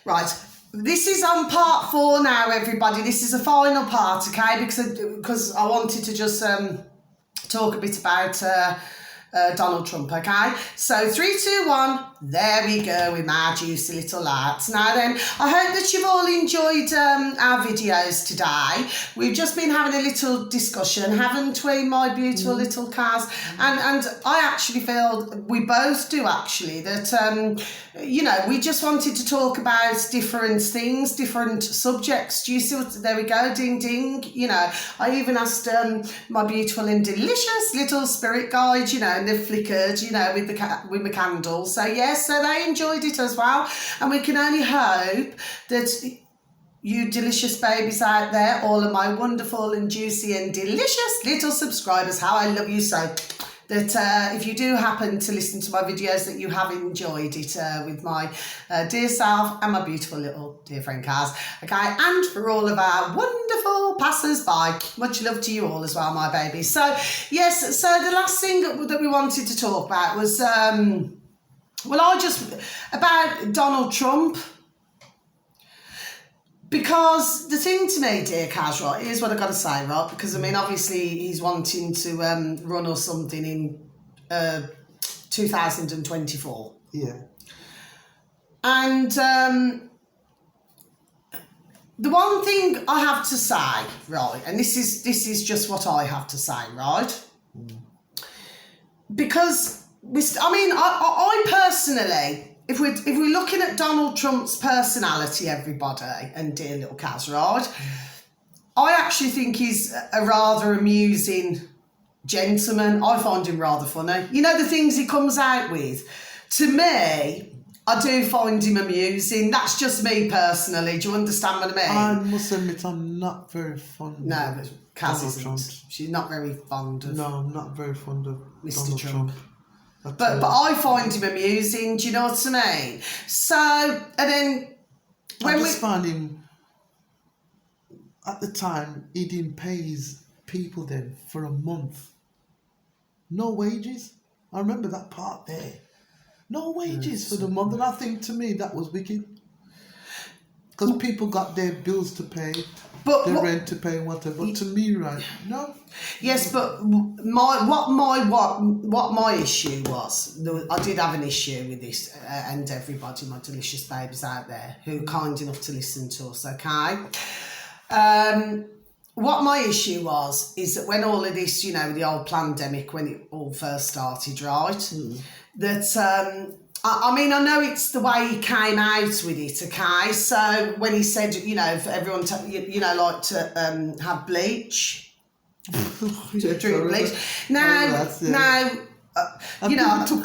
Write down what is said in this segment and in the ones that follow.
Right. This is on part 4 now, everybody. This is a final part, okay? Because I wanted to just talk a bit about Donald Trump, okay? So 3, 2, 1, there we go with my juicy little lads. Now then, I hope that you've all enjoyed our videos today. We've just been having a little discussion, haven't we, my beautiful little Kaz? And I actually feel, we both do actually, that, you know, we just wanted to talk about different things, different subjects. Do you see what, there we go, ding, ding. You know, I even asked my beautiful and delicious little spirit guide, you know, and they flickered, you know, with my candles. So yes, so they enjoyed it as well. And we can only hope that you delicious babies out there, all of my wonderful and juicy and delicious little subscribers, how I love you so, that if you do happen to listen to my videos, that you have enjoyed it with my dear self and my beautiful little dear friend Kaz, okay? And for all of our wonderful passers-by, much love to you all as well, my babies. So, yes, so the last thing that we wanted to talk about was, about Donald Trump. Because the thing to me, dear Kaz, right, here's what I've got to say, right? Because, I mean, obviously he's wanting to run or something in 2024. Yeah. And the one thing I have to say, right, and this is just what I have to say, right? Because, I personally... If we're looking at Donald Trump's personality, everybody, and dear little Kaz, right, I actually think he's a rather amusing gentleman. I find him rather funny. You know, the things he comes out with. To me, I do find him amusing. That's just me personally. Do you understand what I mean? I must admit, I'm not very fond of but Kaz Donald Trump. She's not very fond of... No, I'm not very fond of Mr. Donald Trump. But I find him amusing, do you know what I mean? So, and then... I just found him... At the time, he didn't pay his people then for a month. No wages. I remember that part there. No wages for the month. And I think, to me, that was wicked. Because people got their bills to pay, their rent to pay, whatever. But to me, right, no. Yes, but what my issue was, I did have an issue with this, and everybody, my delicious babies out there, who are kind enough to listen to us, okay? What my issue was, is that when all of this, you know, the old pandemic, when it all first started, right, that... I know it's the way he came out with it, okay? So when he said, you know, for everyone to, you know, like to have bleach, to drink bleach. Now, you know...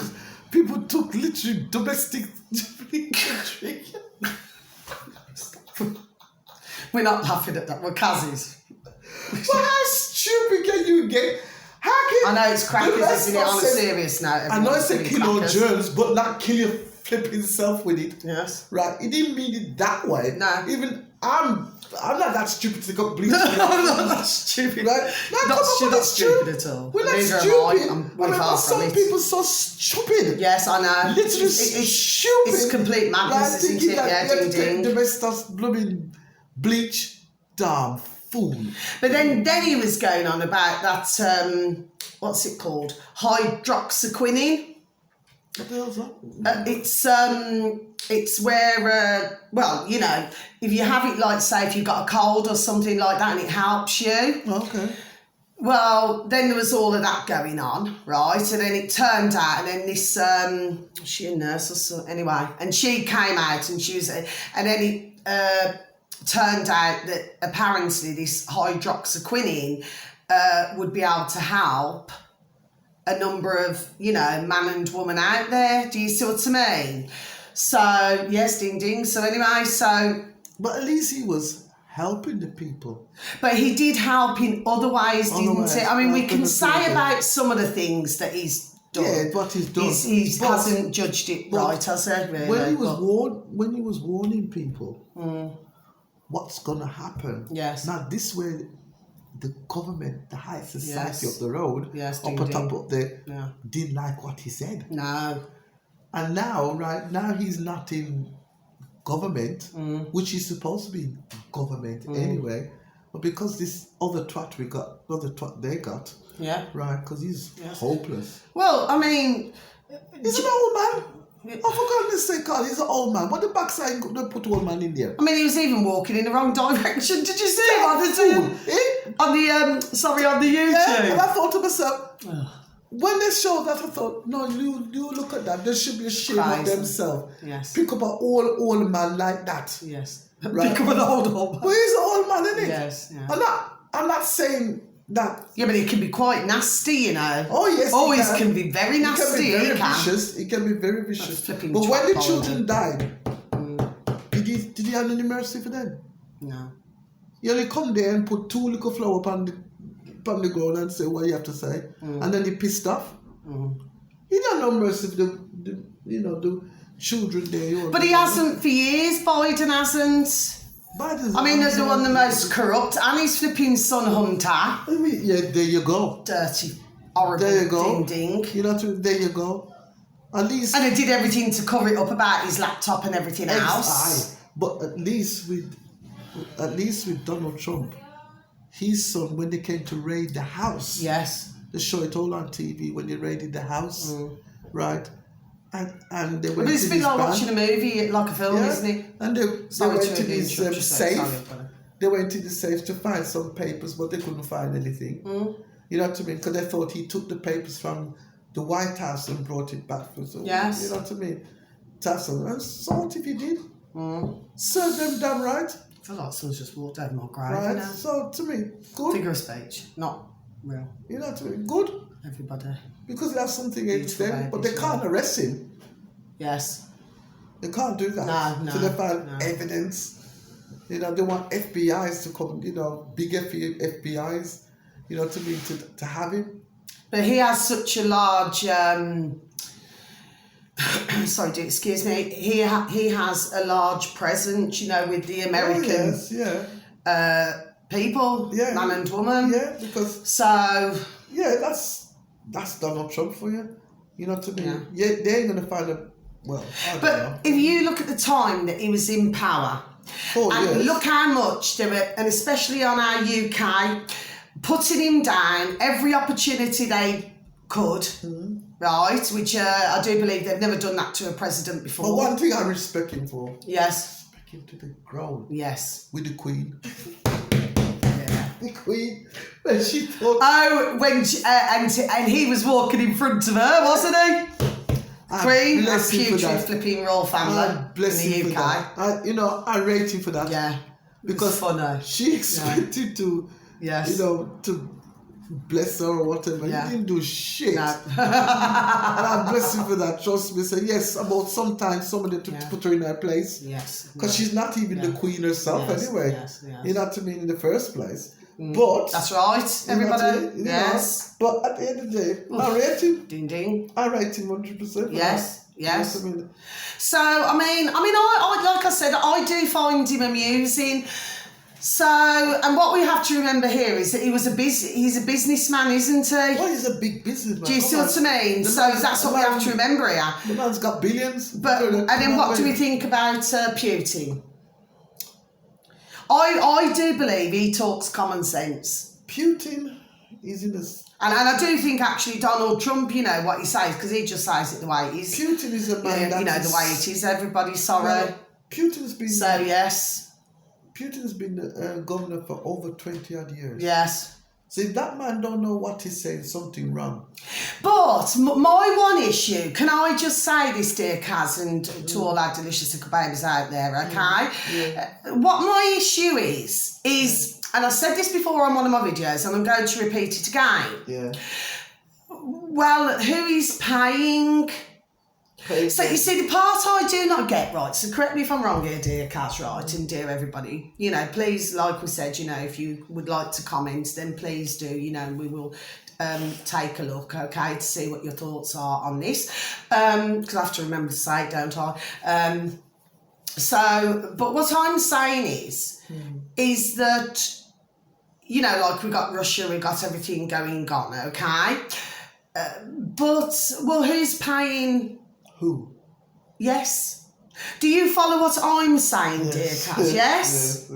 People took literally domestic drink. We're not laughing at that, we're Kaz's. Well, how stupid can you get? I know it's crackers, isn't it, on a serious note? I know it's a kill all germs, but not kill your flipping self with it. Yes. Right, he didn't mean it that way. No. Even, I'm not that stupid to go bleach. I'm not that stupid. Right? Not stupid at all. We're not Neither stupid. am I. Some people are so stupid. Yes, I know. Literally stupid. It's complete madness, isn't it? Yeah, ding ding. The rest of blooming bleach, damn fool. But then he was going on about that, what's it called? Hydroxyquinine. What the hell's that? It's where, well, you know, if you have it, like, say, if you've got a cold or something like that and it helps you. Okay. Well, then there was all of that going on, right? And then it turned out, and then this, was she a nurse or so? Anyway, and she came out and she was, and then it turned out that apparently this hydroxyquinine would be able to help a number of, you know, man and woman out there. Do you see what I mean? So, yes, ding ding. So anyway, so... But at least he was helping the people. But he did help in other ways, didn't he? I mean, we can say about some of the things that he's done. Yeah, what he's done. He hasn't judged it right, has he? Really? When he was warning people what's going to happen. Yes. Now, this way... The government, the high society of the road, ding, up ding. top there, didn't like what he said. No. And now, right now, he's not in government, which is supposed to be government anyway, but because this other twat they got, Yeah. right? Because he's hopeless. Well, I mean, He's an old man. I forgot to say, Carl, he's an old man. What the backside they put old man in there? I mean, he was even walking in the wrong direction. Did you see him on the YouTube? Yeah, and I thought to myself, when they showed that, I thought, no, you look at that. There should be a shame of themselves. Yes. Pick up an old man like that. Yes. Right? Pick up an old man. But he's an old man, isn't it? Yes. Yeah. I'm not saying that. Yeah, but it can be quite nasty, you know. Oh yes. Always can be very nasty. It can be very vicious. It can be very vicious. But when the children died, did he have any mercy for them? No. He only come there and put 2 little flower upon the ground and say what you have to say, and then he pissed off. He don't know mercy for the children there. But he hasn't for years. Biden hasn't. Biden's I mean, they're the one the most corrupt, and he's flipping son hunter. I mean, yeah, there you go. Dirty, horrible, There you go. ding. You know, there you go. At least. And he did everything to cover it up about his laptop and everything else. But at least with Donald Trump, his son, when they came to raid the house, Yes. they show it all on TV when they raided the house, right? And they went But it's to a bit this like van. watching a movie, like a film, isn't it? And they Sorry went to to this interrupt you, safe. sorry, but- They went to the safe to find some papers, but they couldn't find anything. You know what I mean? Because they thought he took the papers from the White House and brought it back. Yes. You know what I mean? And so what if he did? Serve them damn right. I feel like someone's just walked over my grave. Right? You know? So to me, good. Figure of speech, not real. You know what I mean? Good. Everybody. Because they have something against Beautiful them, but babies, they can't arrest him. Yes. They can't do that. No, So they find no. evidence. You know, they want FBIs to come, you know, big FBIs, you know, to have him. But he has such a large, sorry, excuse me, he has a large presence, you know, with the American people, man and woman. Yeah, because... So... Yeah, that's Donald Trump for you. You know what I mean? Yeah, they ain't going to find a... Well, I don't know. But if you look at the time that he was in power, and look how much they were, and especially on our UK, putting him down every opportunity they could, right? Which I do believe they've never done that to a president before. But one thing I respect him for, yes, respect him to the ground. Yes, with the Queen. yeah. The Queen, when she thought. Oh, when she, and he was walking in front of her, wasn't he? Queen, that's putrid flipping royal family in the UK. I rate him for that. Yeah, because funny. She expected to, to bless her or whatever. Yeah. He didn't do shit. No. And I bless him for that. Trust me. Say yes, about sometimes somebody to put her in her place. Yes. Because she's not even the Queen herself anyway. Yes. You know what I mean, in the first place. But that's right, everybody. Yes. But at the end of the day, I rate him. Ding ding. I rate him 100%. Yes. Yes. You know what I mean? So I mean, I like I said, I do find him amusing. So, and what we have to remember here is that he's a businessman, isn't he? Well, he's a big businessman. Do you see what I mean? So that's what we have to remember here. The man's got billions. But and then what do we think about Putin? I do believe he talks common sense. Putin is in this. And I do think actually Donald Trump, you know, what he says, because he just says it the way it is. Putin is a man that you know, the way it is, everybody's sorry. Well, Putin's been... So, yes. Putin's been governor for over 20 odd years. Yes. So if that man don't know what he's saying, something wrong. But my one issue, can I just say this, dear Kaz, and to all our delicious little babies out there, okay? Yeah. What my issue is, and I said this before on one of my videos, and I'm going to repeat it again. Yeah. Well, who is paying? So you see, the part I do not get right, so correct me if I'm wrong here, dear Kaz, right, and dear everybody, you know, please, like we said, you know, if you would like to comment, then please do, you know, we will take a look, okay, to see what your thoughts are on this, because I have to remember to say it, don't I? But what I'm saying is that, you know, like we got Russia, we got everything going on, okay, but, well, who's paying... Who? Yes. Do you follow what I'm saying, dear Kaz? Yes?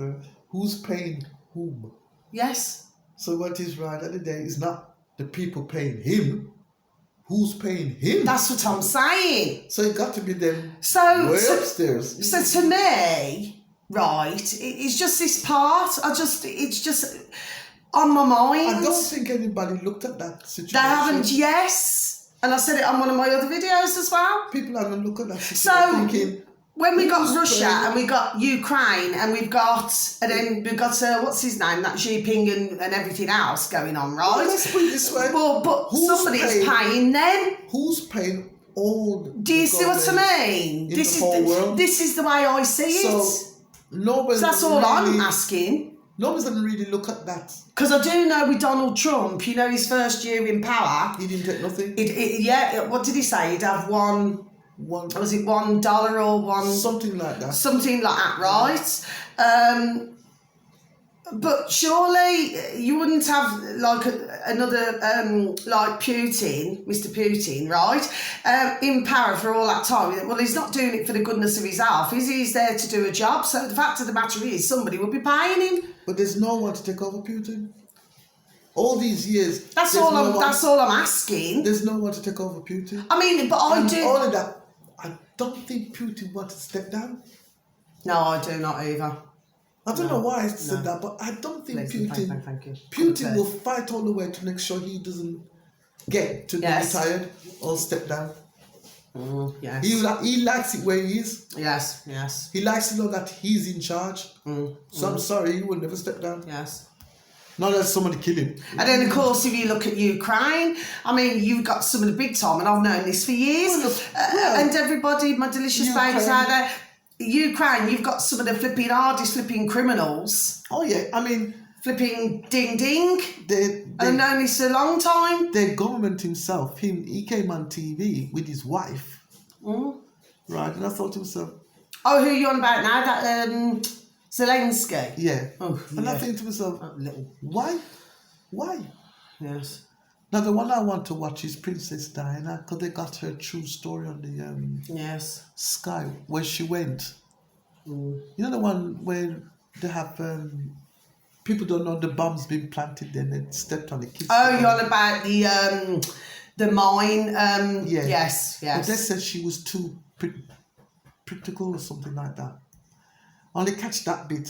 Who's paying whom? Yes. So what is right at the day is not the people paying him. Who's paying him? That's what I'm saying. So it got to be them So, way so, upstairs. so to me, right, it's just this part. It's just on my mind. I don't think anybody looked at that situation. They haven't, yes. And I said it on one of my other videos as well. People haven't looked at that situation So, thinking, when we got who's Russia paying? and we got Ukraine and then we've got what's his name, that Xi Jinping and everything else going on, right? Well, let's put it this way. But Who's somebody's paying them. Who's paying all Do you see what I mean? in the whole world? This is the way I see it. So nobody's That's all I'm asking. Nobody's going to really look at that. Because I do know with Donald Trump, you know, his first year in power, He didn't take nothing. what did he say? He'd have was it $1 or one? Something like that. Something like that, right? But surely you wouldn't have like another like Putin, Mr. Putin, right? In power for all that time. Well, he's not doing it for the goodness of his health. He's there to do a job. So the fact of the matter is, somebody will be paying him. But there's no one to take over Putin. All these years. That's all I'm asking. There's no one to take over Putin. I mean, but I do. All of that. I don't think Putin wants to step down. No, I do not either. I don't know why I said that, but I don't think Listen, Putin. thank you. Putin will fight all the way to make sure he doesn't get to be retired or step down. Yes. He likes it where he is. Yes. He likes to know that he's in charge. So I'm sorry, he will never step down. Yes. Not unless somebody kill him. And then, of course, if you look at Ukraine, I mean, you've got some of the big time, and I've known this for years. And everybody, my delicious babies out there, Ukraine, you've got some of the hardest criminals. Oh, yeah. I mean, ding ding. I've known this a long time. The government himself, he came on TV with his wife. Right, and I thought to myself, oh, who are you on about now? That Zelensky. Yeah. Oh, and I think to myself, why? Yes. Now the one I want to watch is Princess Diana, because they got her true story on the Sky where she went. You know the one where they have people don't know the bomb's been planted, then they stepped on the kids. Oh, you're on about the mine. Yes. But they said she was too critical or something like that. I only catch that bit,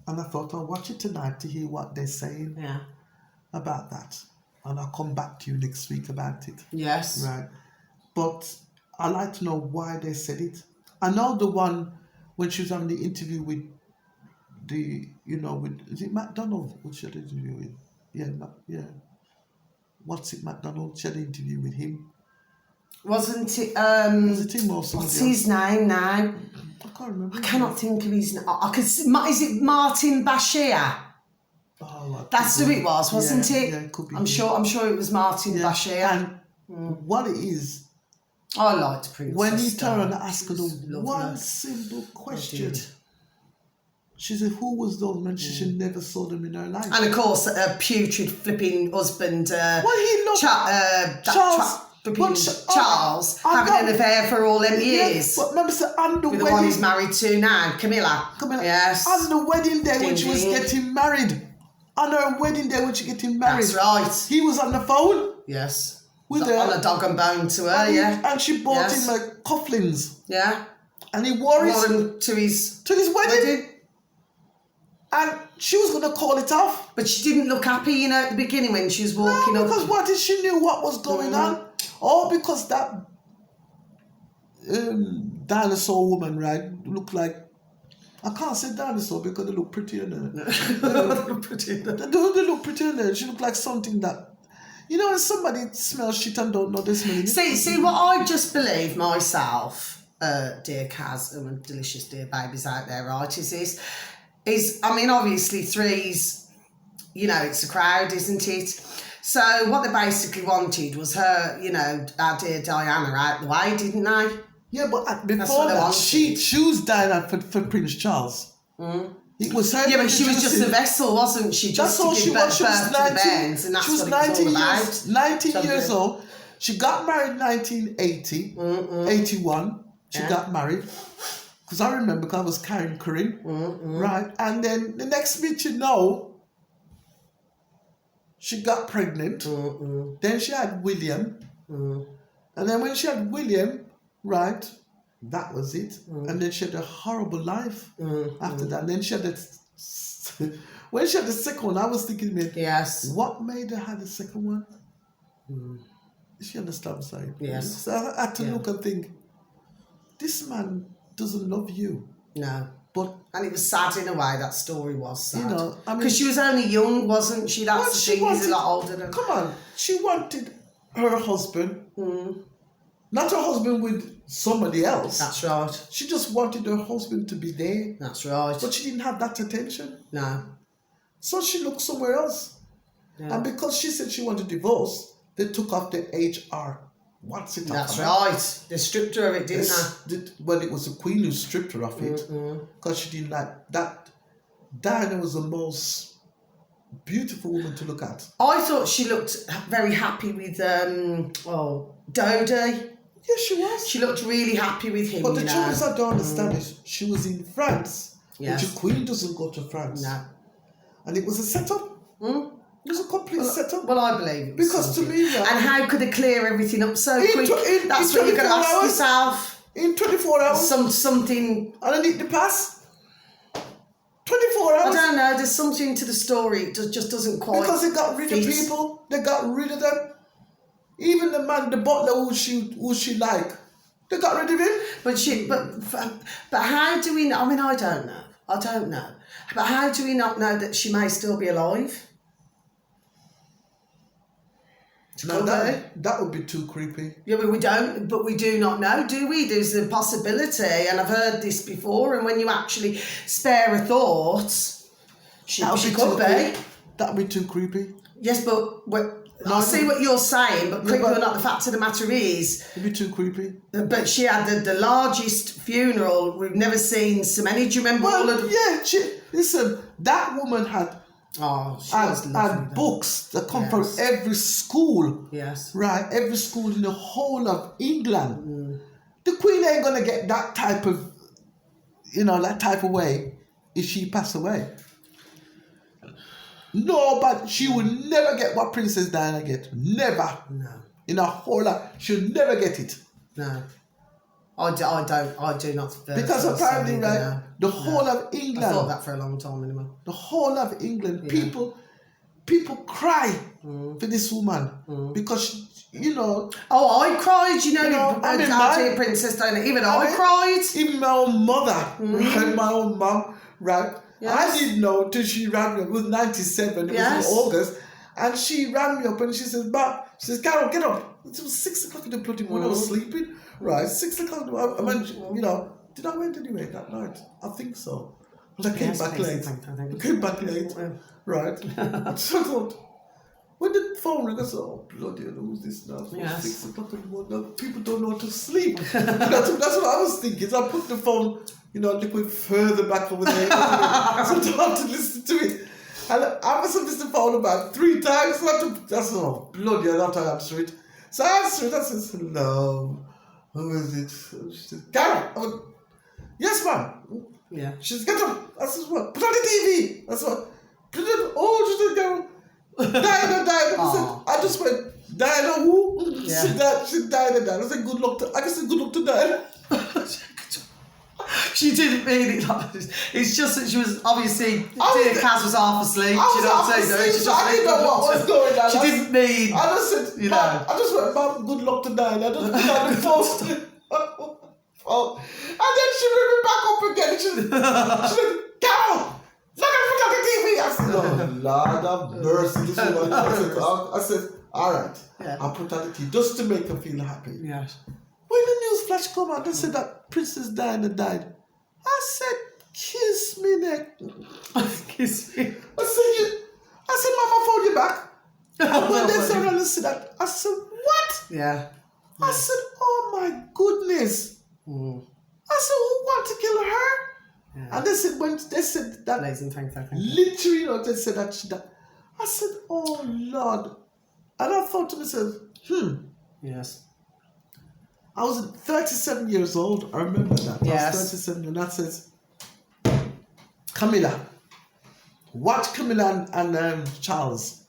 and I thought I'll watch it tonight to hear what they're saying about that, and I'll come back to you next week about it. Yes. Right. But I like to know why they said it. I know the one when she was having the interview with is it McDonald? What she had an interview with? Yeah. What's it, McDonald? She had an interview with him. Wasn't it? Was it him or somebody what's his name now? I can't remember. I cannot think of his name. Is it Martin Bashir? Oh, that's who it was, wasn't it? Yeah, it could be. I'm sure it was Martin Bashir. And what it is, I liked Princess. When he turned and asked her one simple question, she said, "Who was those men?" She never saw them in her life. And of course, a putrid flipping husband. He looked Charles having an affair for all them years. But remember, on the with wedding, the one he's married to now, Camilla. Yes. On the wedding day when she was getting married. On her wedding day when she getting married. That's right. He was on the phone. Yes. With her. On a dog and bone to her, And she bought him like cufflinks. Yeah. And he wore him to his wedding. And she was going to call it off. But she didn't look happy, at the beginning when she was walking up. Because what if she knew what was going on? Or because that dinosaur woman, right, looked like... I can't say dinosaur because they look pretty in there. They look pretty in there. She looked like something that... when somebody smells shit and don't know they smell it. See what I just believe myself, dear Kaz and delicious dear babies out there, right, is obviously threes, it's a crowd, isn't it? So what they basically wanted was her, our dear Diana out the way, didn't they? Yeah, but before that, she chose Diana for Prince Charles. It was her. Yeah, but she was just a vessel, wasn't she? That's all she was. She was 19. And that's she was what 19 it was all years. 19 years old. She got married in 1980, 81. She got married. because I remember because I was carrying Corinne, right? And then the next minute, you know, she got pregnant. Then she had William. And then when she had William, right, that was it. And then she had a horrible life after that. And then she had when she had the second one, I was thinking, man, Yes. what made her have the second one? She understand what I'm saying? Yes. So I had to look and think, this man doesn't love you. No. But And it was sad in a way, that story was sad. You know, I mean... Because she was only young, wasn't she? That's the thing, he's a lot older than... Come on, she wanted her husband, not her husband with somebody else. That's right. She just wanted her husband to be there. That's right. But she didn't have that attention. No. So she looked somewhere else. Yeah. And because she said she wanted divorce, they took off the HR. What's it? That's right. They stripped her of it, didn't they? Well, it was the Queen who stripped her of it because she didn't like that. Diana was the most beautiful woman to look at. I thought she looked very happy with Dodi. Yes, she was. She looked really happy with him. But the truth is, I don't understand it. She was in France. Yes. But your Queen doesn't go to France. No. And it was a setup. It was a complete setup. Well, I believe it was Because something. to me, and how could they clear everything up so quick? That's what you're going to ask hours, yourself. In 24 hours. Something. And I need the pass. 24 hours. I don't know. There's something to the story. It just doesn't quite. Because they got rid of people. They got rid of them. Even the man, the butler who she liked, they got rid of him. But how do we know? I mean, I don't know. But how do we not know that she may still be alive? No, that would be too creepy. Yeah, we don't, but we do not know, do we? There's a possibility, and I've heard this before, and when you actually spare a thought, she could be. That would be too creepy. Yes, but I see what you're saying, but creepy or not, the fact of the matter is... It'd be too creepy. But she had the largest funeral. We've never seen so many. Do you remember all of them? Yeah, listen, that woman had... had books that come from every school. Yes. Right, every school in the whole of England. The Queen ain't gonna get that type of, that type of way if she pass away. No, but she will never get what Princess Diana get. Never. No. In her whole life, she'll never get it. No. I do not. Because apparently, right, the whole of England. I thought that for a long time anyway. The whole of England, people cry for this woman because Oh, I cried. Our Princess Diana. Even I cried. Even my own mother, right, my own mum, right. Yes. I didn't know till she ran me up. It was 97. It was in August, and she ran me up and she says, "Carol, get up." It was 6 o'clock in the bloody morning. I was sleeping. Right, 6 o'clock. I mean, did I went anyway that night? I think so. But I came back late. Right. So I thought, when the phone rang, I said, "Oh bloody hell, who's this now?" It's 6 o'clock in the morning. People don't know how to sleep. That's what I was thinking. So I put the phone, a little bit further back over there, so I don't have to listen to it. And I must have missed the phone about 3 times. So that's bloody hell, I have to answer it. So I answered it. I said, "Hello. Who is it?" She said, "Carol." I went, "Yes, ma'am." Yeah. She said, "Get up." I said, "What? Put on the TV." That's what. Put it on. Oh, she said, "Carol. Diana." I just went, "Diana who?" Yeah. She said, "Diana." I said, "Good luck to." I just said, "Good luck to Diana." She didn't mean it like this. It's just that she was obviously dear Kaz was half asleep. I didn't know what was going on. She didn't mean. I just said, I just went, "Mom, good luck to Diana." I just put on the phone. And then she ring me back up again. She said, "Carol, look at put on the TV." I said, "Oh Lord of mercy, this woman." I said, "All right, I'll put on the TV just to make her feel happy." Yes. When the news flash come out, they said that Princess Diana died. I said, "Kiss me, neck." Kiss me. I said, "Mama, phone you back." And when they said, "I said that," I said, "What?" Yeah. I said, "Oh my goodness." I said, "Who want to kill her?" Yeah. And they said that. Amazing, thank you. Literally, they said that she died. I said, "Oh Lord," and I thought to myself, Yes. I was 37 years old. I remember that. Yes. I was 37, and that says, Camilla, watch Camilla and Charles.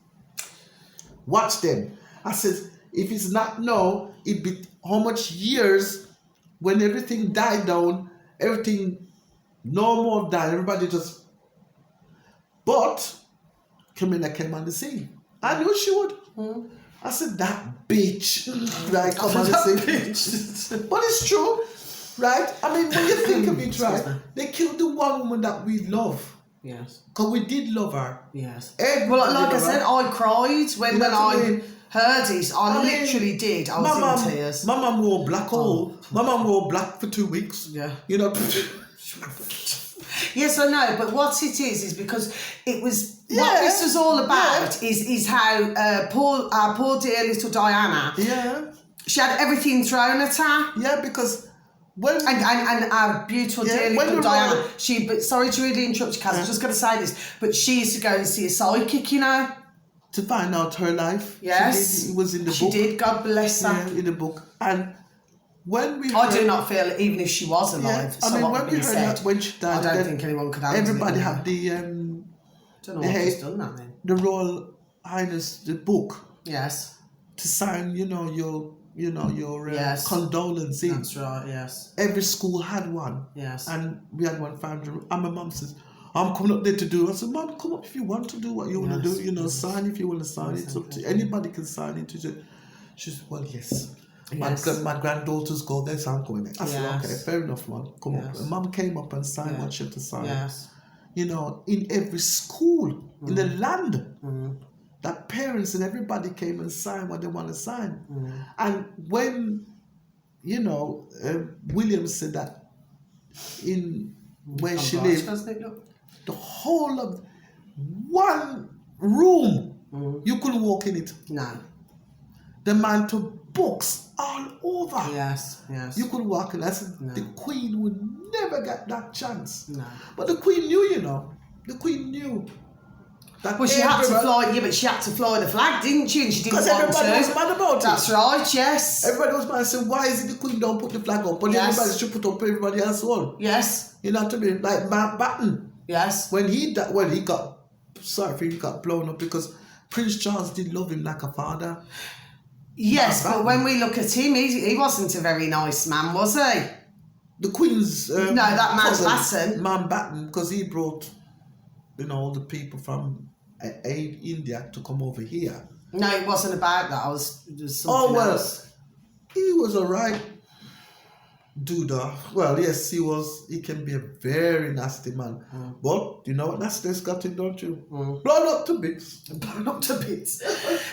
Watch them. I said, if it's not now, it be how much years when everything died down, everything no more died, everybody just. But Camilla came on the scene. I knew she would. I said, that bitch, right, come on the scene. But it's true, right? I mean, when you think of it, right, they killed the one woman that we love. Yes. Because we did love her. Yes. Everybody Well, like I loved said, her. I cried when I heard it. I mean, literally did. I was in tears. My mum wore black all. My mum wore black for 2 weeks. Yeah. You know. Yes, I know, but what it is because it was what this was all about is how our poor dear little Diana. Yeah. She had everything thrown at her. Yeah, because when and our beautiful dear little Diana. Royal... But sorry to really interrupt you, Kaz. I'm just going to say this, but she used to go and see a psychic, you know, to find out her life. Yes, it was in the book. She did. God bless her. Yeah, in the book. And when we, I do not feel even if she was alive. Yeah, I mean, when we heard that when she died, I don't think anyone could handle everybody it. had the don't know who's done that then. The Royal Highness, the book. Yes. To sign, your yes. condolence in. That's right. Yes. Every school had one. Yes. And we had one found. And my mum says, I'm coming up there to do. I said, Mum, come up if you want to do what you want to do. Sign if you want to sign. It's up to anybody can sign it. She said, well, yes. My granddaughters go there, so I'm going there. I said, okay, fair enough, Mum. Come up. And Mum came up and signed what she had to sign. Yes. In every school in the land, that parents and everybody came and signed what they want to sign. And when, William said that in where she lived, the whole of one room, you couldn't walk in it. No. The man took books all over. Yes, yes. You could walk in. I said, the Queen would never get that chance. No. But the Queen knew, The Queen knew. Well, she had to fly. Yeah, but she had to fly the flag, didn't she? And she didn't want to. Because everybody was mad about it. That's right. Yes. Everybody was mad. So why is it the Queen don't put the flag up, but everybody should put up everybody else's one? Yes. You know what I mean? Like Mountbatten. Yes. When he got blown up because Prince Charles did love him like a father. Yes, but when we look at him, he wasn't a very nice man, was he? The Queen's no, that Mountbatten. Mountbatten, because he brought, all the people from India to come over here. No, it wasn't about that. It was something else. He was a right dude. Well, yes, he was. He can be a very nasty man. But you know what nasty's got in, don't you? Blown up to bits. Blown up to bits.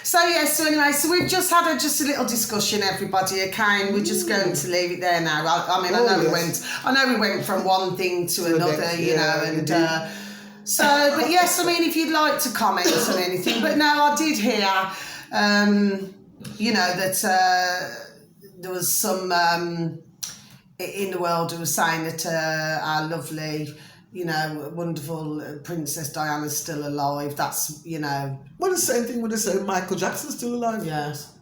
So anyway, we've just had a little discussion, everybody. Okay, and we're just going to leave it there now. I know we went from one thing to another, and. So, but yes, if you'd like to comment on anything, but no, I did hear, that there was some in the world who was saying that our lovely, wonderful Princess Diana's still alive. That's, Well, the same thing when they say Michael Jackson's still alive. Yes.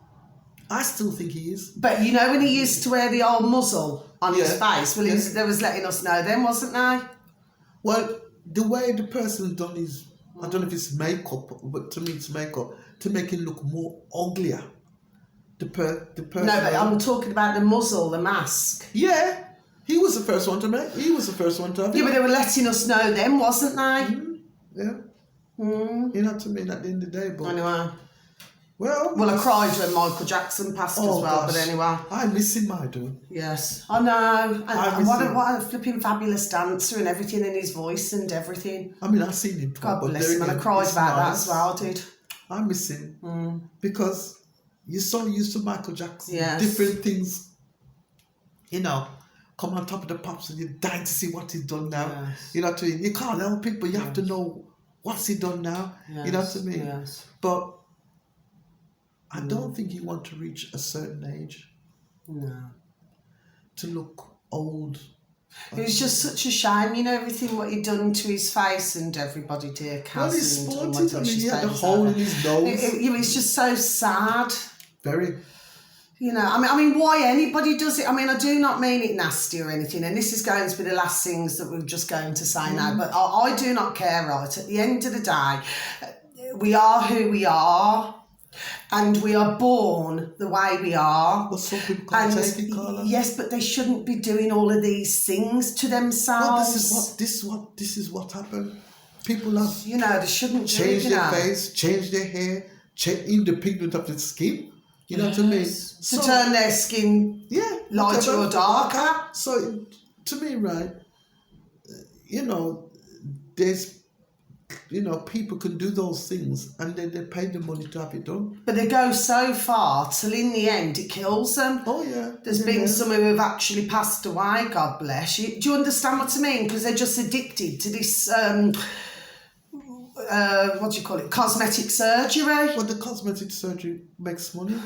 I still think he is. But when he used to wear the old muzzle on his face, well, they was letting us know then, wasn't they? Well, the way the person done his, I don't know if it's makeup, but to me it's makeup, to make him look more uglier. The person. No, but I'm talking about the muzzle, the mask. Yeah, he was the first one to make. He was the first one to have it. Yeah, but they were letting us know then, wasn't they? Yeah. You know what I mean? At the end of the day, but anyway. Well, I cried when Michael Jackson passed as well, gosh. But anyway. I miss him, I do. Yes. I know. And what a flipping fabulous dancer and everything, and his voice and everything. I've seen him. God bless him, and I cried about that as well, dude. I miss him. Because you're so used to Michael Jackson. Yes. Different things, come on top of the pops and you're dying to see what he's done now. Yes. You know what I mean? You can't help it, but you have to know what's he done now. Yes. You know what I mean? Yes. But I don't think you want to reach a certain age. No. To look old. It was just such a shame, everything what he'd done to his face and everybody, dear Kaz. Well, he's sporty. He had a hole in his nose. It was just so sad. Very. You know, I mean, why anybody does it? I mean, I do not mean it nasty or anything, and this is going to be the last things that we're just going to say now, but I do not care, right? At the end of the day, we are who we are, and we are born the way we are. But some people can't take it, Carla. Yes, but they shouldn't be doing all of these things to themselves. Well, this is what happened. People have, you know, they shouldn't change their face, change their hair, change even the pigment of their skin. You know what I mean? To turn their skin lighter or darker. So, to me, right, you know, there's, you know, people can do those things and then they pay the money to have it done. But they go so far till in the end it kills them. Oh, yeah. There's been some who have actually passed away, God bless you. Do you understand what I mean? Because they're just addicted to this, what do you call it, cosmetic surgery. But the cosmetic surgery makes money.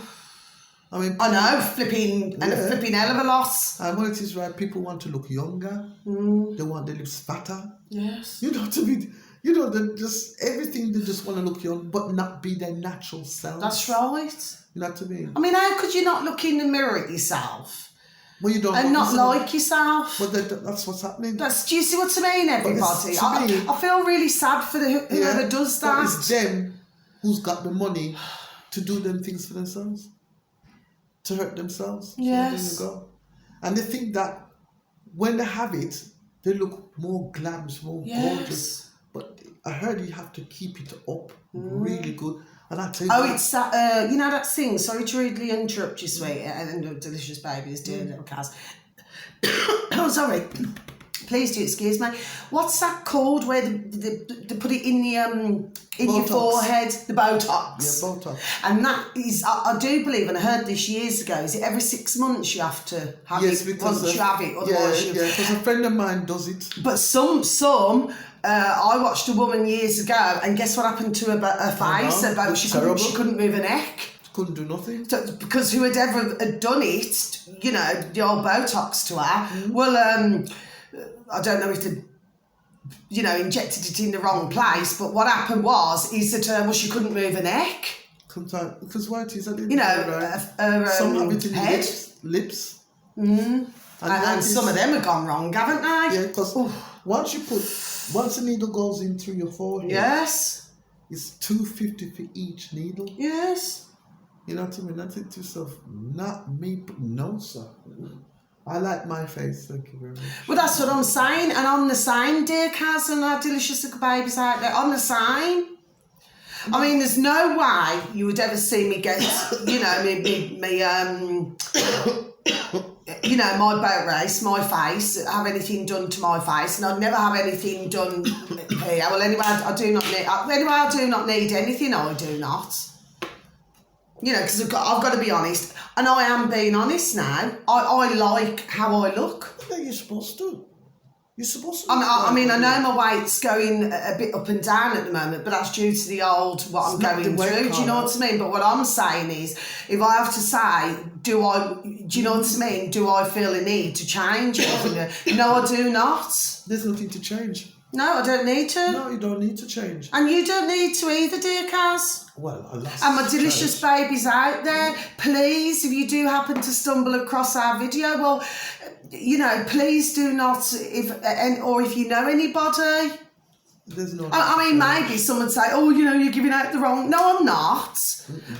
I mean, I know, flipping hell of a lot. And when it is right, people want to look younger. They want their lips fatter. Yes. You know what I mean? You know, they just everything. They just want to look young, but not be their natural self. That's right. You know what I mean? I mean, how could you not look in the mirror at yourself? Well, you don't. And not like yourself. But that's what's happening. Do you see what I mean, everybody? I feel really sad for whoever does that. But it's them who's got the money to do them things for themselves, to hurt themselves. Yes. So there you go. And they think that when they have it, they look more glamorous, more gorgeous. But I heard you have to keep it up really good. And I tell you, it's that, you know that thing, sorry to rudely interrupt you, sweet, and the delicious babies, dear little cows. Oh, sorry. Please do excuse me. What's that called where they put it in the in your forehead? The Botox. Yeah, Botox. And that is, I do believe, and I heard this years ago, is it every 6 months you have to have it once you have it? Otherwise because a friend of mine does it. But some I watched a woman years ago, and guess what happened to her face? She couldn't move her neck. Couldn't do nothing. Because whoever had done it, you know, the old Botox to her, well, I don't know if they, you know, injected it in the wrong place, but what happened is that she couldn't move her neck. Because what is that? You know, some have it in head. Lips. And some of them have gone wrong, haven't they? Yeah, because once a needle goes in through your forehead, yes, it's $250 for each needle. Yes. You know what I mean? I think to yourself, not me, no, sir. I like my face, thank you very much. Well, that's what I'm saying, and I'm the same, dear Kaz, and our delicious little babies out there. I'm the same. I mean, there's no way you would ever see me get, you know, you know, my boat race, my face, have anything done to my face, and I'd never have anything done here. Well, anyway, I do not need anything. I do not. You know, because I've got to be honest, and I am being honest now. I like how I look. No, you're supposed to. You're supposed to. I mean, I know my weight's going a bit up and down at the moment, but that's due to the old what I'm going through. Do you know what I mean? But what I'm saying is, if I have to say, do you know what I mean? Do I feel a need to change it? No, I do not. There's nothing to change. No, I don't need to. No, you don't need to change. And you don't need to either, dear Kaz. Well, alas. And my delicious babies out there, please, if you do happen to stumble across our video, well, you know, please do not, if you know anybody. There's no. I mean, maybe someone say, oh, you know, you're giving out the wrong. No, I'm not.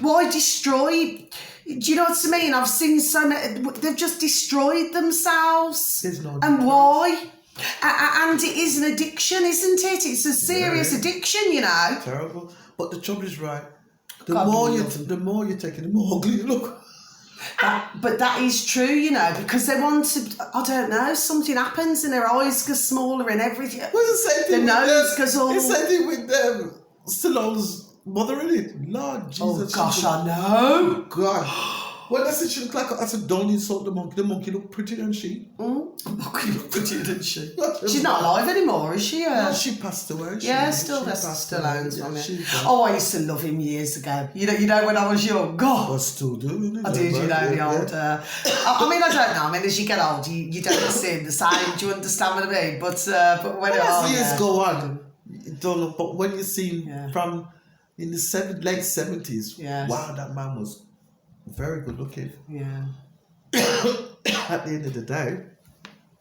Why destroy? Do you know what I mean? I've seen so many, they've just destroyed themselves. There's no. And why? And it is an addiction, isn't it? It's a serious addiction, you know. Terrible. But the trouble is, right, the more you're taking, the more ugly you look. But that is true, you know, because they want to, I don't know, something happens and their eyes go smaller and everything. Well, the same thing the nose goes all... It's the same thing with Stallone's mother, in it. Lord Jesus. Oh, gosh, I know. God. When I said she looked like, I said, don't insult the monkey. The monkey looked prettier than she. The monkey looked prettier than she. She's not alive anymore, is she? No, she passed away. Yeah, still owns from it. Oh, I used to love him years ago. You know when I was young. God. I still do, innit? I did, you know, the old... I mean, I don't know. I mean, as you get old, you don't see the same. Do you understand what I mean? But when as years go on, you don't know. But when you see him from in the late 70s, wow, that man was very good looking. Yeah. At the end of the day,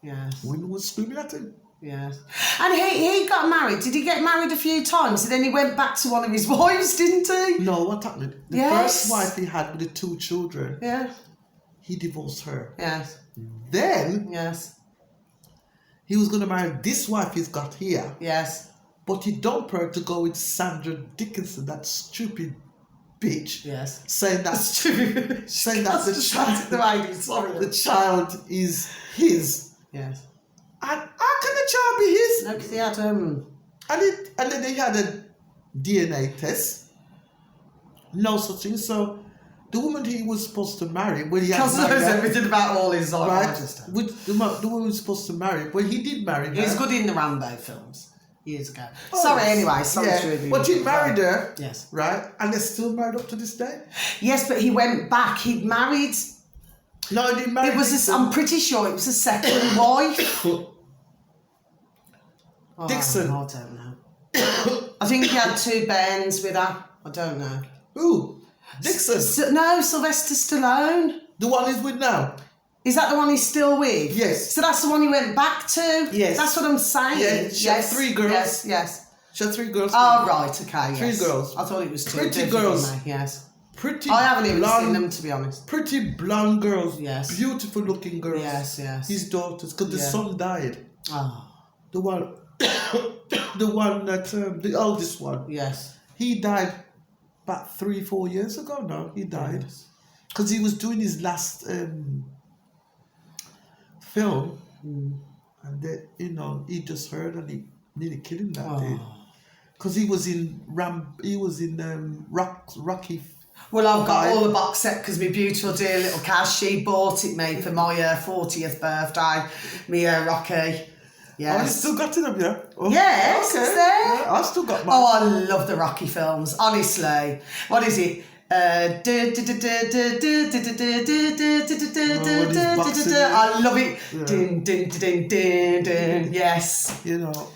Yes. women was screaming at him. Yes. And he got married. Did he get married a few times? And then he went back to one of his wives, didn't he? No, what happened? The Yes. first wife he had with the 2 children, Yeah. he divorced her. Yes. Then Yes. he was going to marry this wife he's got here, Yes. but he dumped her to go with Sandra Dickinson, that stupid bitch, Yes. saying that saying that the child is his. Yes. And how can the child be his? No, because he had And then they had a DNA test. No such thing. So the woman he was supposed to marry when he had Because knows everything about all his life. right, the woman he was supposed to marry when he did marry her. He was good in the Rambo films years ago. Sorry, anyway. Sorry to review. But he married her. Yes. Right, and they're still married up to this day. Yes, but he went back. He'd married. No, he didn't marry. It was. I'm pretty sure it was a second wife. Dixon. I don't know. I think he had 2 bands with her. I don't know. Who? Dixon. No, Sylvester Stallone. The one he's with now. Is that the one he's still with? Yes. So that's the one he went back to? Yes. That's what I'm saying. Yeah, she had 3 girls. Yes, yes. She had 3 girls. Oh, right, okay, yes. 3 girls. I thought it was 2. Pretty Different, girls. didn't they? Yes. Pretty I haven't even blonde, seen them, to be honest. Pretty blonde girls. Yes. Beautiful looking girls. Yes, yes. His daughters, because the son died. Oh, The one, the one that, the oldest one. yes. He died about 3-4 years ago now. He died. Because he was doing his last film. And then, he just heard and he nearly killed him that day. Because he was in Rocky. Well, I've got all the box set because my beautiful dear little Kaz, she bought it me for my 40th birthday. Me Rocky. Yes. Oh, you still got it up, yeah? Oh, Yes, it's there. Yeah, I've still got mine. Oh, I love the Rocky films, honestly. What is it? I love it. Din, din, din, din, din. Yes.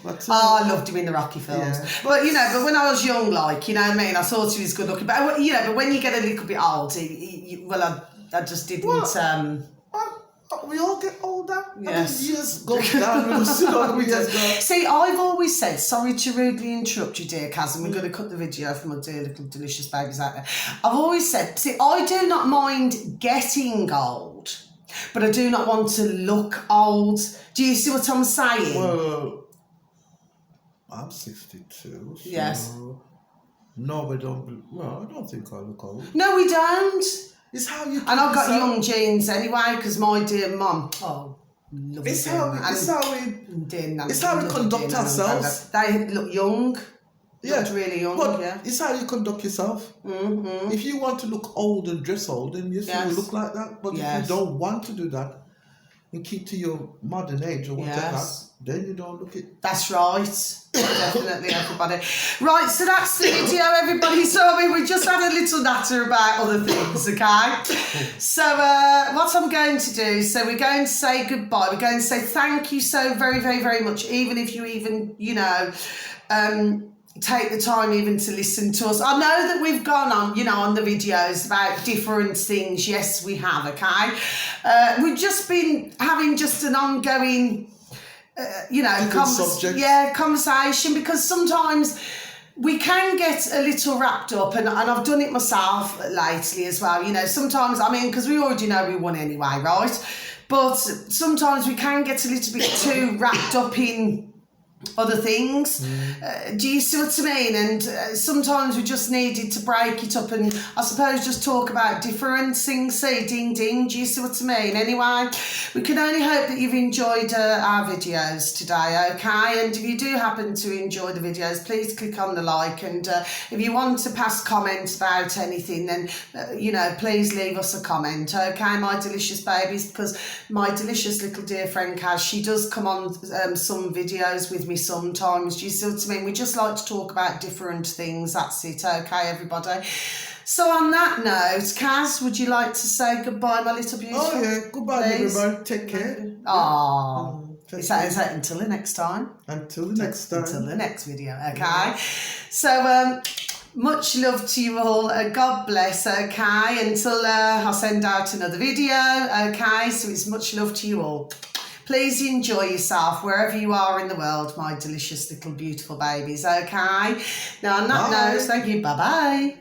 That's I loved him in the Rocky films. Yeah. But but when I was young, like, you know what I mean, I thought he was good looking. But but when you get a little bit old, I just didn't. We all get older. Yes. I mean, years go down. See, I've always said, sorry to rudely interrupt you, dear Kaz, and we're going to cut the video for my dear little delicious babies out there. I've always said, see, I do not mind getting old, but I do not want to look old. Do you see what I'm saying? Well, I'm 62. So Yes. No, I don't think I look old. No, we don't. It's how you. And I've got young genes anyway, because my dear mum, lovely. It's how we conduct ourselves. They look young. Yeah, Looked really young. but yeah. it's how you conduct yourself. Mm-hmm. If you want to look old and dress old, then yes, you will look like that. But if you don't want to do that and keep to your modern age or whatever, then you don't look it. That's right. Definitely, everybody. Right, so that's the video, everybody. So, we just had a little natter about other things, okay? So, what I'm going to do, so we're going to say goodbye. We're going to say thank you so very, very, very much, even if you even, take the time even to listen to us. I know that we've gone on, on the videos about different things. Yes, we have, okay? We've just been having just an ongoing, conversation, because sometimes we can get a little wrapped up, and I've done it myself lately as well. Sometimes, because we already know we won anyway, right? But sometimes we can get a little bit too wrapped up in other things. Do you see what I mean? And sometimes we just needed to break it up and I suppose just talk about different things. Say ding ding. Do you see what I mean? Anyway, we can only hope that you've enjoyed our videos today, okay? And if you do happen to enjoy the videos, please click on the like, and if you want to pass comments about anything, then please leave us a comment, okay, my delicious babies, because my delicious little dear friend Kaz, she does come on some videos with me sometimes. Do you see what I mean? We just like to talk about different things. That's it, okay, everybody? So on that note, Kaz, would you like to say goodbye, my little beautiful? Oh yeah, goodbye, everybody. Take care. Is that until the next time? Until the next time. Until the next video, okay? So Much love to you all. God bless, okay? Until I send out another video, okay? So it's much love to you all. Please enjoy yourself wherever you are in the world, my delicious little beautiful babies, okay? Now, on that note, thank you. Bye-bye.